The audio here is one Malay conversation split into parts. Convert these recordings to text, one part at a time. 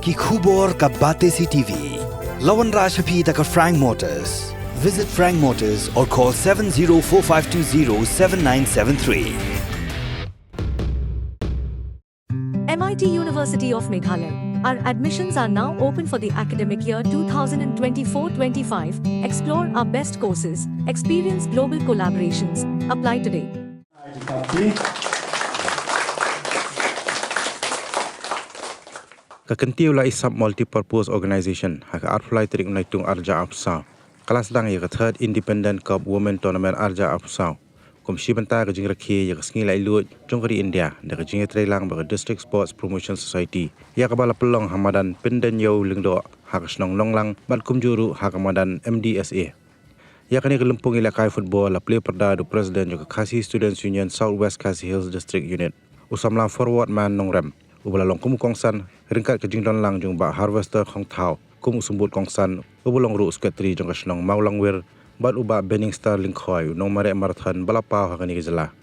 ki khubor ka Batesi TV. Lawan Rashaphi taka Frank Motors. Visit Frank Motors or call 7045207973. MIT University of Meghalaya. Our admissions are now open for the academic year 2024-25. Explore our best courses, experience global collaborations. Apply today. Kynthei la isap multi-purpose organisation hak apply trik naitung arja apsau. Kelas dang ya third independent cup women tournament arja apsau. Komisi benta ke Jingïalehkai ya kesngi lai lut jongkari India da ke Jingïalehkai ba District Sports Promotion Society. Ya kabala pelong hamadan penden yau lingdo hak Nonglang bat kumjuru hak hamadan MDSA. Ya kani kelempung Jingïalehkai Phutbol la play perda du president juga Khasi Students Union Southwest Khasi Hills District Unit. Usamla forward man Nonglang. Ubala long kum kongsan ringkat ke Nonglang jong ba harvester Kynthei kum sumbut kongsan ubulong ru sekretari jong kasnong Nonglang wir bat uba Benning Star Lingkhoi nong mare marathon balapau hakani gejala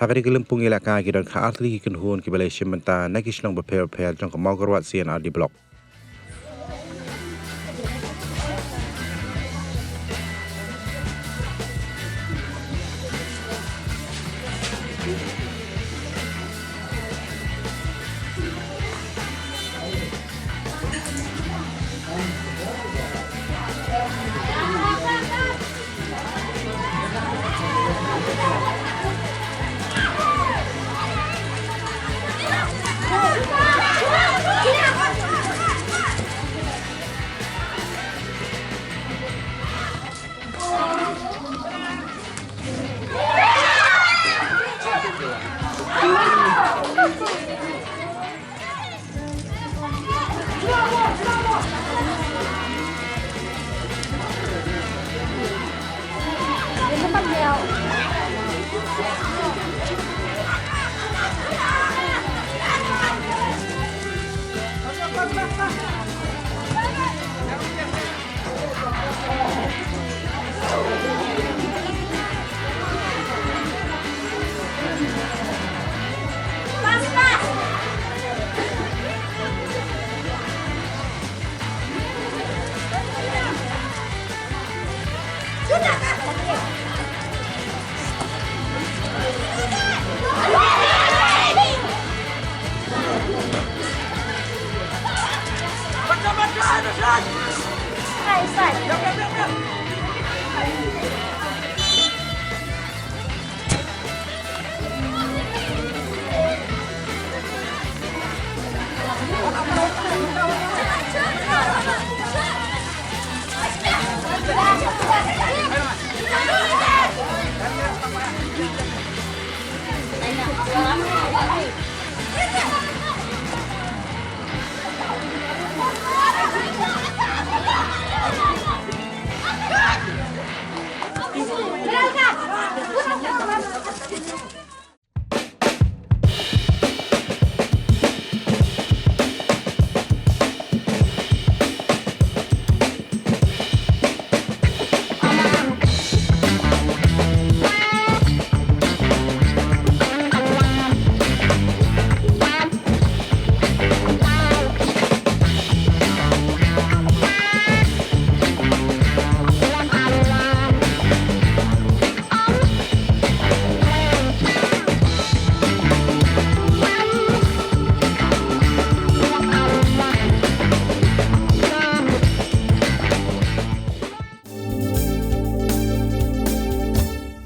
hakani kelempung Jingïalehkai ki don kha atli ki kunhun ki balai shimenta nakisnong ba per jong ka maugarwat CNRD block.